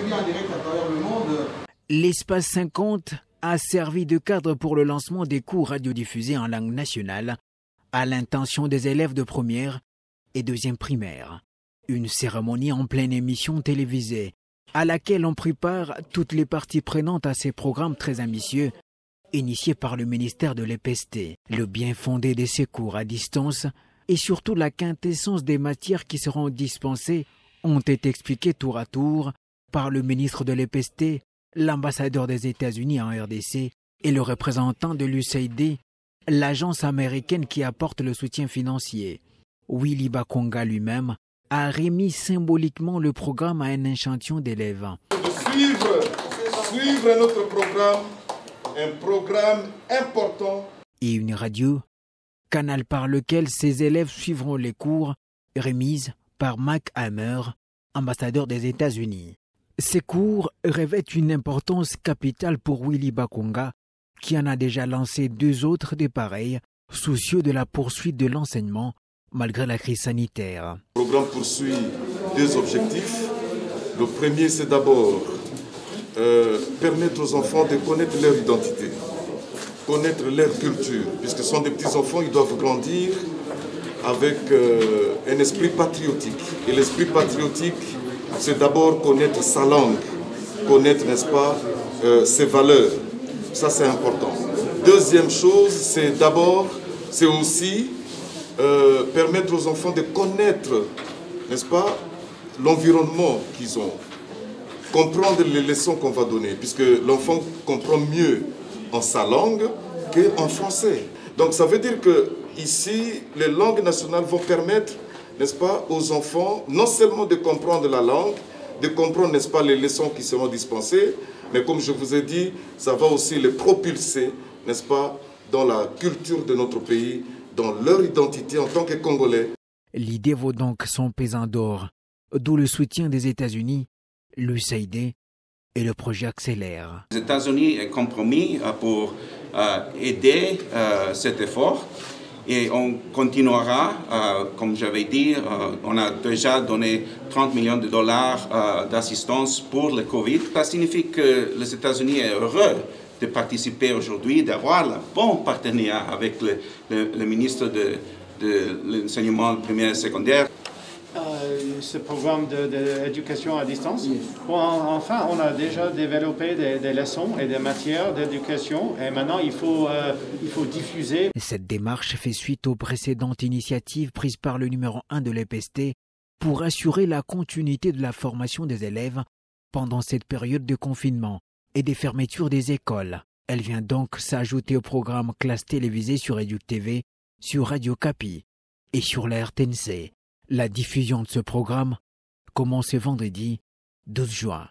suivis en direct à travers le monde. L'espace 50 a servi de cadre pour le lancement des cours radiodiffusés en langue nationale à l'intention des élèves de première et deuxième primaire. Une cérémonie en pleine émission télévisée à laquelle on prépare toutes les parties prenantes à ces programmes très ambitieux initiés par le ministère de l'EPST. Le bien fondé de ces cours à distance et surtout la quintessence des matières qui seront dispensées ont été expliquées tour à tour par le ministre de l'EPST, l'ambassadeur des États-Unis en RDC et le représentant de l'USAID, l'agence américaine qui apporte le soutien financier. Willy Bakonga lui-même a remis symboliquement le programme à un échantillon d'élèves. Suivre notre programme, un programme important. Et une radio, canal par lequel ces élèves suivront les cours remises par Mac Hammer, ambassadeur des États-Unis. Ces cours revêtent une importance capitale pour Willy Bakonga, qui en a déjà lancé 2 autres des pareils, soucieux de la poursuite de l'enseignement malgré la crise sanitaire. Le programme poursuit 2 objectifs. Le premier, c'est d'abord permettre aux enfants de connaître leur identité, connaître leur culture, puisque ce sont des petits enfants, ils doivent grandir avec un esprit patriotique. Et l'esprit patriotique, c'est d'abord connaître sa langue, connaître, n'est-ce pas, ses valeurs. Ça, c'est important. Deuxième chose, c'est aussi permettre aux enfants de connaître, n'est-ce pas, l'environnement qu'ils ont, comprendre les leçons qu'on va donner, puisque l'enfant comprend mieux en sa langue qu'en français. Donc ça veut dire que ici, les langues nationales vont permettre, n'est-ce pas, aux enfants non seulement de comprendre la langue, de comprendre, n'est-ce pas, les leçons qui seront dispensées, mais comme je vous ai dit, ça va aussi les propulser, n'est-ce pas, dans la culture de notre pays, dans leur identité en tant que Congolais. L'idée vaut donc son pesant d'or, d'où le soutien des États-Unis, l'USAID et le projet accélère. Les États-Unis ont compromis pour aider cet effort et on continuera, comme j'avais dit, on a déjà donné 30 millions de dollars d'assistance pour le Covid. Ça signifie que les États-Unis sont heureux de participer aujourd'hui, d'avoir un bon partenariat avec le ministre de l'enseignement primaire et secondaire. Ce programme d'éducation à distance. Bon, enfin, on a déjà développé des leçons et des matières d'éducation et maintenant il faut diffuser. Cette démarche fait suite aux précédentes initiatives prises par le numéro 1 de l'EPST pour assurer la continuité de la formation des élèves pendant cette période de confinement et des fermetures des écoles. Elle vient donc s'ajouter au programme classe télévisée sur EduTV, sur Radio Kapi et sur la RTNC. La diffusion de ce programme commence ce vendredi 12 juin.